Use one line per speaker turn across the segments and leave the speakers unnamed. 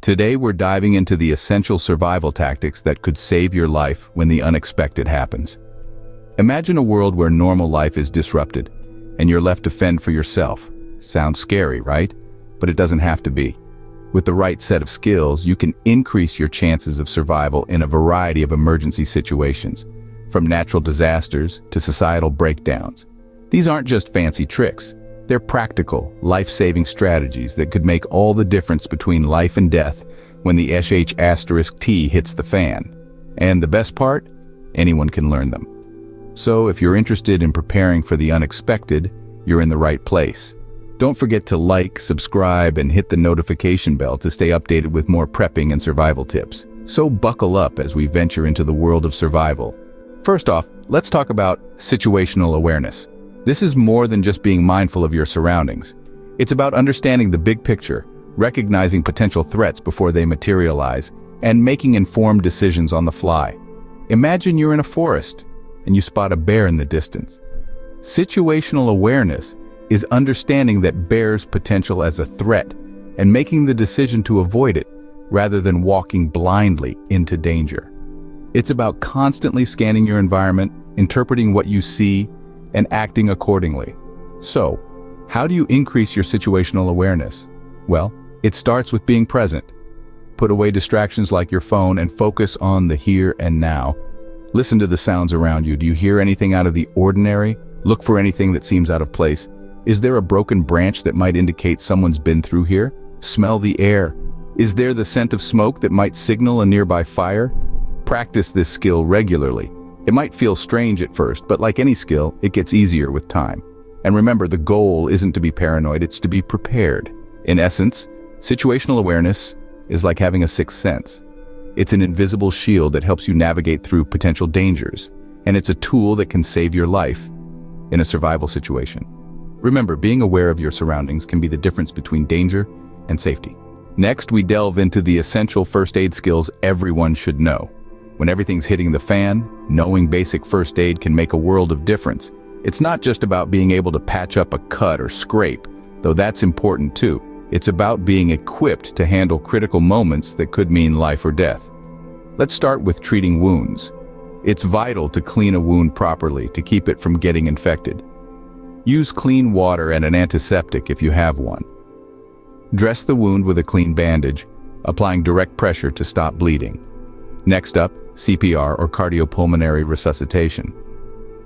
Today we're diving into the essential survival tactics that could save your life when the unexpected happens. Imagine a world where normal life is disrupted, and you're left to fend for yourself. Sounds scary, right? But it doesn't have to be. With the right set of skills, you can increase your chances of survival in a variety of emergency situations, from natural disasters to societal breakdowns. These aren't just fancy tricks. They're practical, life-saving strategies that could make all the difference between life and death when the SHTF hits the fan. And the best part? Anyone can learn them. So if you're interested in preparing for the unexpected, you're in the right place. Don't forget to like, subscribe, and hit the notification bell to stay updated with more prepping and survival tips. So buckle up as we venture into the world of survival. First off, let's talk about situational awareness. This is more than just being mindful of your surroundings. It's about understanding the big picture, recognizing potential threats before they materialize, and making informed decisions on the fly. Imagine you're in a forest, and you spot a bear in the distance. Situational awareness is understanding that bear's potential as a threat and making the decision to avoid it rather than walking blindly into danger. It's about constantly scanning your environment, interpreting what you see, and acting accordingly. So, how do you increase your situational awareness? Well, it starts with being present. Put away distractions like your phone and focus on the here and now. Listen to the sounds around you. Do you hear anything out of the ordinary? Look for anything that seems out of place. Is there a broken branch that might indicate someone's been through here? Smell the air. Is there the scent of smoke that might signal a nearby fire? Practice this skill regularly. It might feel strange at first, but like any skill, it gets easier with time. And remember, the goal isn't to be paranoid, it's to be prepared. In essence, situational awareness is like having a sixth sense. It's an invisible shield that helps you navigate through potential dangers, and it's a tool that can save your life in a survival situation. Remember, being aware of your surroundings can be the difference between danger and safety. Next, we delve into the essential first aid skills everyone should know. When everything's hitting the fan, knowing basic first aid can make a world of difference. It's not just about being able to patch up a cut or scrape, though that's important too. It's about being equipped to handle critical moments that could mean life or death. Let's start with treating wounds. It's vital to clean a wound properly to keep it from getting infected. Use clean water and an antiseptic if you have one. Dress the wound with a clean bandage, applying direct pressure to stop bleeding. Next up, CPR or cardiopulmonary resuscitation.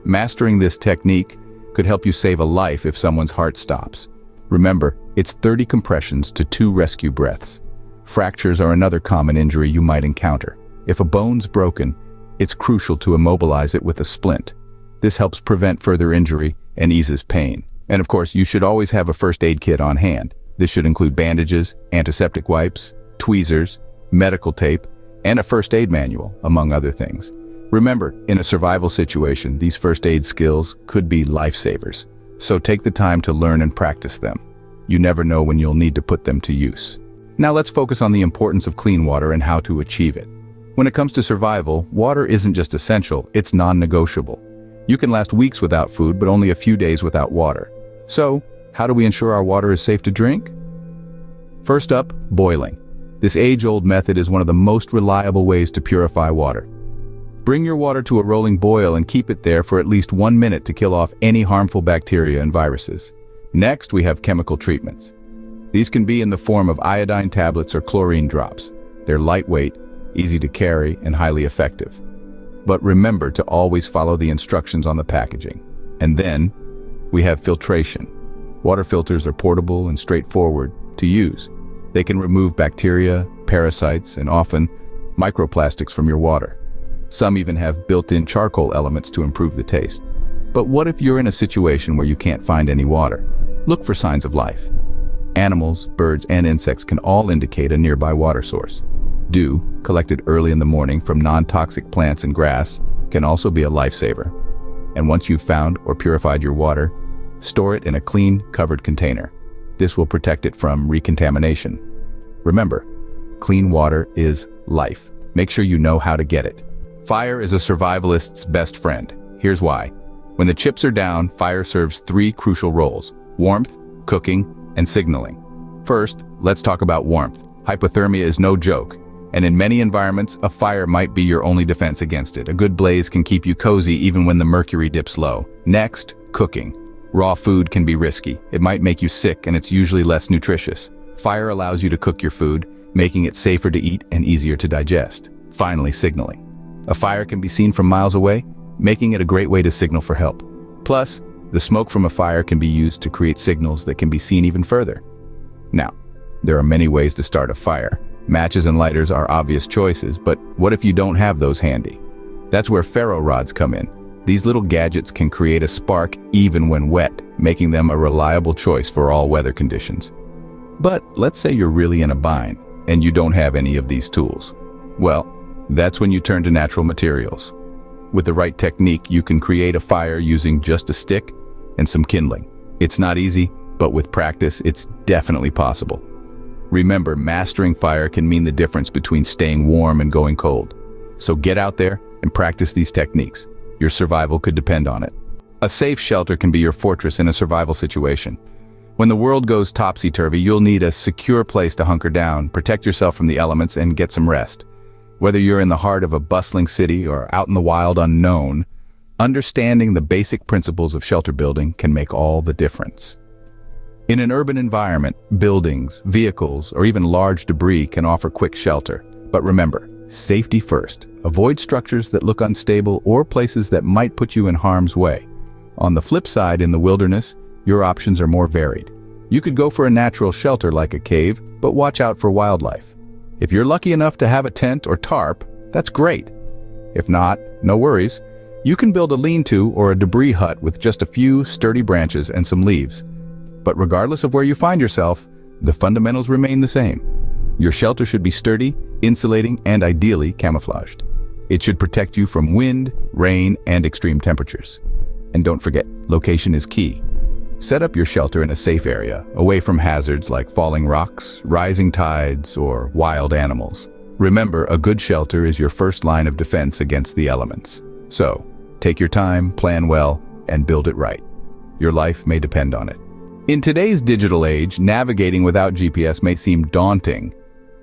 Mastering this technique could help you save a life if someone's heart stops. Remember, it's 30 compressions to 2 rescue breaths. Fractures are another common injury you might encounter. If a bone's broken, it's crucial to immobilize it with a splint. This helps prevent further injury and eases pain. And of course, you should always have a first aid kit on hand. This should include bandages, antiseptic wipes, tweezers, medical tape, and a first aid manual, among other things. Remember, in a survival situation, these first aid skills could be lifesavers. So take the time to learn and practice them. You never know when you'll need to put them to use. Now let's focus on the importance of clean water and how to achieve it. When it comes to survival, water isn't just essential, it's non-negotiable. You can last weeks without food, but only a few days without water. So, how do we ensure our water is safe to drink? First up, boiling. This age-old method is one of the most reliable ways to purify water. Bring your water to a rolling boil and keep it there for at least 1 minute to kill off any harmful bacteria and viruses. Next, we have chemical treatments. These can be in the form of iodine tablets or chlorine drops. They're lightweight, easy to carry, and highly effective. But remember to always follow the instructions on the packaging. And then, we have filtration. Water filters are portable and straightforward to use. They can remove bacteria, parasites, and often microplastics from your water. Some even have built-in charcoal elements to improve the taste. But what if you're in a situation where you can't find any water? Look for signs of life. Animals, birds, and insects can all indicate a nearby water source. Dew, collected early in the morning from non-toxic plants and grass, can also be a lifesaver. And once you've found or purified your water, store it in a clean, covered container. This will protect it from recontamination. Remember, clean water is life. Make sure you know how to get it. Fire is a survivalist's best friend. Here's why. When the chips are down, fire serves 3 crucial roles: warmth, cooking, and signaling. First, let's talk about warmth. Hypothermia is no joke, and in many environments, a fire might be your only defense against it. A good blaze can keep you cozy even when the mercury dips low. Next, cooking. Raw food can be risky. It might make you sick, and it's usually less nutritious. Fire allows you to cook your food, making it safer to eat and easier to digest. Finally, signaling. A fire can be seen from miles away, making it a great way to signal for help. Plus, the smoke from a fire can be used to create signals that can be seen even further. Now, there are many ways to start a fire. Matches and lighters are obvious choices, but what if you don't have those handy? That's where ferro rods come in. These little gadgets can create a spark even when wet, making them a reliable choice for all weather conditions. But let's say you're really in a bind, and you don't have any of these tools. Well, that's when you turn to natural materials. With the right technique, you can create a fire using just a stick and some kindling. It's not easy, but with practice, it's definitely possible. Remember, mastering fire can mean the difference between staying warm and going cold. So get out there and practice these techniques. Your survival could depend on it. A safe shelter can be your fortress in a survival situation. When the world goes topsy-turvy, you'll need a secure place to hunker down, protect yourself from the elements, and get some rest. Whether you're in the heart of a bustling city or out in the wild unknown, understanding the basic principles of shelter building can make all the difference. In an urban environment, buildings, vehicles, or even large debris can offer quick shelter. But remember, safety first. Avoid structures that look unstable or places that might put you in harm's way. On the flip side, in the wilderness, your options are more varied. You could go for a natural shelter like a cave, but watch out for wildlife. If you're lucky enough to have a tent or tarp, that's great. If not, no worries. You can build a lean-to or a debris hut with just a few sturdy branches and some leaves. But regardless of where you find yourself, the fundamentals remain the same. Your shelter should be sturdy, insulating, and ideally camouflaged. It should protect you from wind, rain, and extreme temperatures. And don't forget, location is key. Set up your shelter in a safe area, away from hazards like falling rocks, rising tides, or wild animals. Remember, a good shelter is your first line of defense against the elements. So, take your time, plan well, and build it right. Your life may depend on it. In today's digital age, navigating without GPS may seem daunting,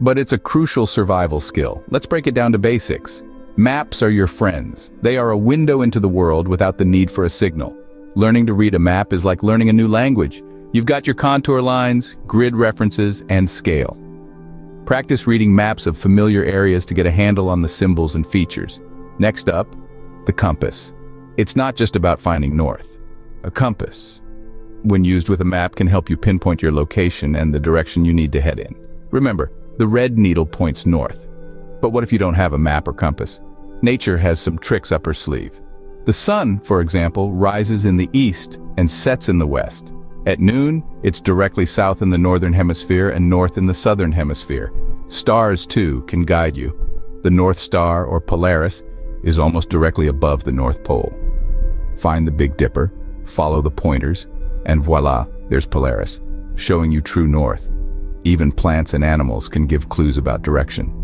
but it's a crucial survival skill. Let's break it down to basics. Maps are your friends. They are a window into the world without the need for a signal. Learning to read a map is like learning a new language. You've got your contour lines, grid references, and scale. Practice reading maps of familiar areas to get a handle on the symbols and features. Next up, the compass. It's not just about finding north. A compass, when used with a map, can help you pinpoint your location and the direction you need to head in. Remember, the red needle points north. But what if you don't have a map or compass? Nature has some tricks up her sleeve. The sun, for example, rises in the east and sets in the west. At noon, it's directly south in the northern hemisphere and north in the southern hemisphere. Stars, too, can guide you. The North Star, or Polaris, is almost directly above the North Pole. Find the Big Dipper, follow the pointers, and voila, there's Polaris, showing you true north. Even plants and animals can give clues about direction.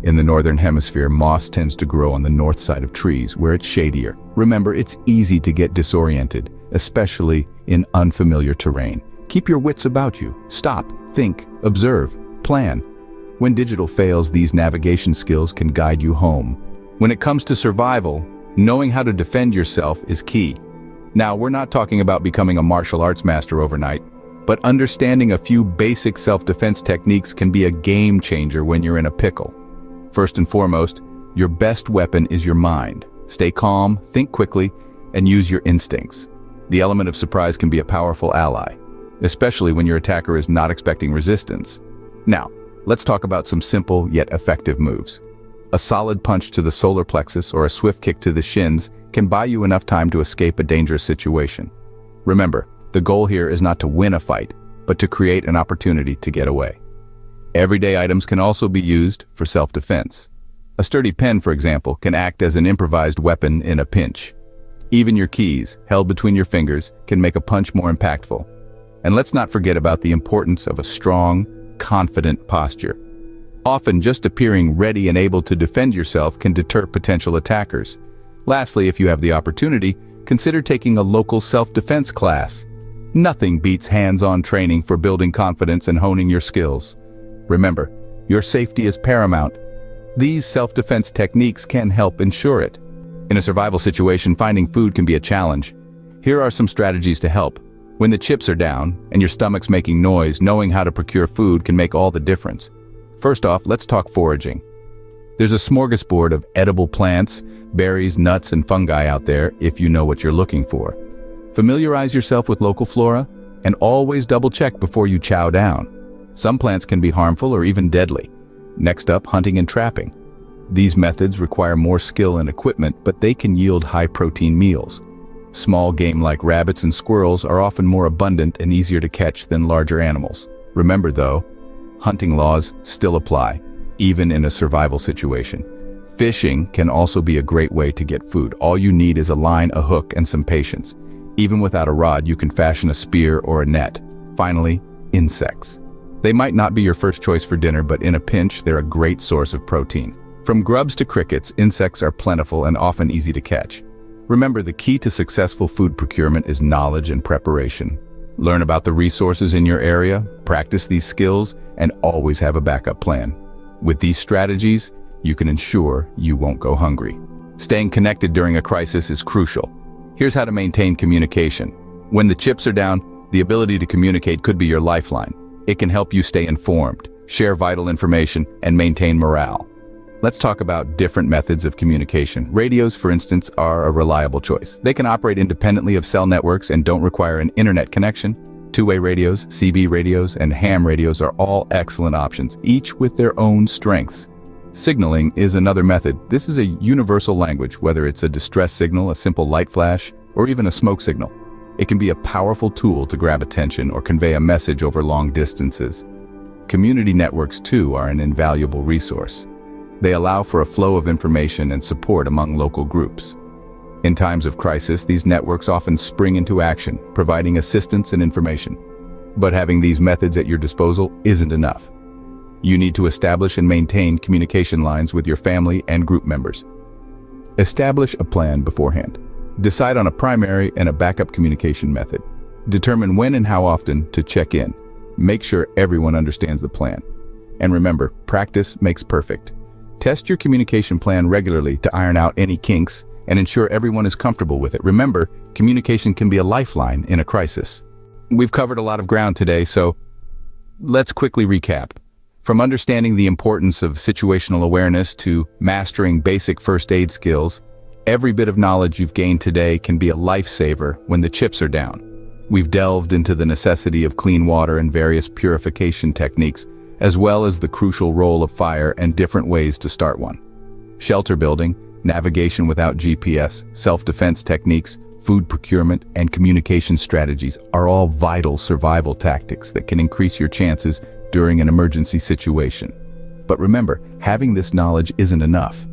In the northern hemisphere, moss tends to grow on the north side of trees, where it's shadier. Remember, it's easy to get disoriented, especially in unfamiliar terrain. Keep your wits about you. Stop, think, observe, plan. When digital fails, these navigation skills can guide you home. When it comes to survival, knowing how to defend yourself is key. Now, we're not talking about becoming a martial arts master overnight, but understanding a few basic self-defense techniques can be a game changer when you're in a pickle. First and foremost, your best weapon is your mind. Stay calm, think quickly, and use your instincts. The element of surprise can be a powerful ally, especially when your attacker is not expecting resistance. Now, let's talk about some simple yet effective moves. A solid punch to the solar plexus or a swift kick to the shins can buy you enough time to escape a dangerous situation. Remember, the goal here is not to win a fight, but to create an opportunity to get away. Everyday items can also be used for self-defense. A sturdy pen, for example, can act as an improvised weapon in a pinch. Even your keys, held between your fingers, can make a punch more impactful. And let's not forget about the importance of a strong, confident posture. Often, just appearing ready and able to defend yourself can deter potential attackers. Lastly, if you have the opportunity, consider taking a local self-defense class. Nothing beats hands-on training for building confidence and honing your skills. Remember, Your safety is paramount. These self-defense techniques can help ensure it. In a survival situation, finding food can be a challenge. Here are some strategies to help. When the chips are down and your stomach's making noise, knowing how to procure food can make all the difference. First off, let's talk foraging. There's a smorgasbord of edible plants, berries, nuts, and fungi out there if you know what you're looking for. Familiarize yourself with local flora and always double-check before you chow down. Some plants can be harmful or even deadly. Next up, hunting and trapping. These methods require more skill and equipment, but they can yield high-protein meals. Small game like rabbits and squirrels are often more abundant and easier to catch than larger animals. Remember though, hunting laws still apply, even in a survival situation. Fishing can also be a great way to get food. All you need is a line, a hook, and some patience. Even without a rod, you can fashion a spear or a net. Finally, insects. They might not be your first choice for dinner, but in a pinch, they're a great source of protein. From grubs to crickets, insects are plentiful and often easy to catch. Remember, the key to successful food procurement is knowledge and preparation. Learn about the resources in your area, practice these skills, and always have a backup plan. With these strategies, you can ensure you won't go hungry. Staying connected during a crisis is crucial. Here's how to maintain communication. When the chips are down, the ability to communicate could be your lifeline. It can help you stay informed, share vital information, and maintain morale. Let's talk about different methods of communication. Radios, for instance, are a reliable choice. They can operate independently of cell networks and don't require an internet connection. Two-way radios, CB radios, and ham radios are all excellent options, each with their own strengths. Signaling is another method. This is a universal language, whether it's a distress signal, a simple light flash, or even a smoke signal. It can be a powerful tool to grab attention or convey a message over long distances. Community networks, too, are an invaluable resource. They allow for a flow of information and support among local groups. In times of crisis, these networks often spring into action, providing assistance and information. But having these methods at your disposal isn't enough. You need to establish and maintain communication lines with your family and group members. Establish a plan beforehand. Decide on a primary and a backup communication method. Determine when and how often to check in. Make sure everyone understands the plan. And remember, practice makes perfect. Test your communication plan regularly to iron out any kinks and ensure everyone is comfortable with it. Remember, communication can be a lifeline in a crisis. We've covered a lot of ground today, so let's quickly recap. From understanding the importance of situational awareness to mastering basic first aid skills, every bit of knowledge you've gained today can be a lifesaver when the chips are down. We've delved into the necessity of clean water and various purification techniques, as well as the crucial role of fire and different ways to start one. Shelter building, navigation without GPS, self-defense techniques, food procurement, and communication strategies are all vital survival tactics that can increase your chances during an emergency situation. But remember, having this knowledge isn't enough.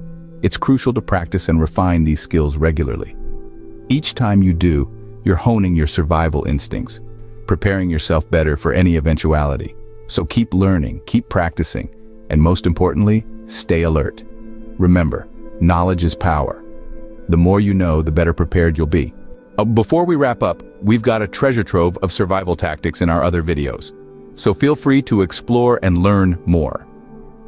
It's crucial to practice and refine these skills regularly. Each time you do, you're honing your survival instincts, preparing yourself better for any eventuality. So keep learning, keep practicing, and most importantly, stay alert. Remember, knowledge is power. The more you know, the better prepared you'll be. Before we wrap up, we've got a treasure trove of survival tactics in our other videos. So feel free to explore and learn more.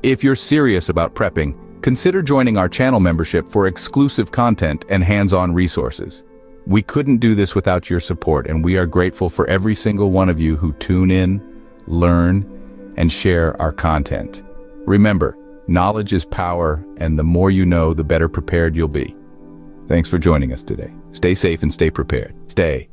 If you're serious about prepping, consider joining our channel membership for exclusive content and hands-on resources. We couldn't do this without your support, and we are grateful for every single one of you who tune in, learn, and share our content. Remember, knowledge is power, and the more you know, the better prepared you'll be. Thanks for joining us today. Stay safe and stay prepared. Stay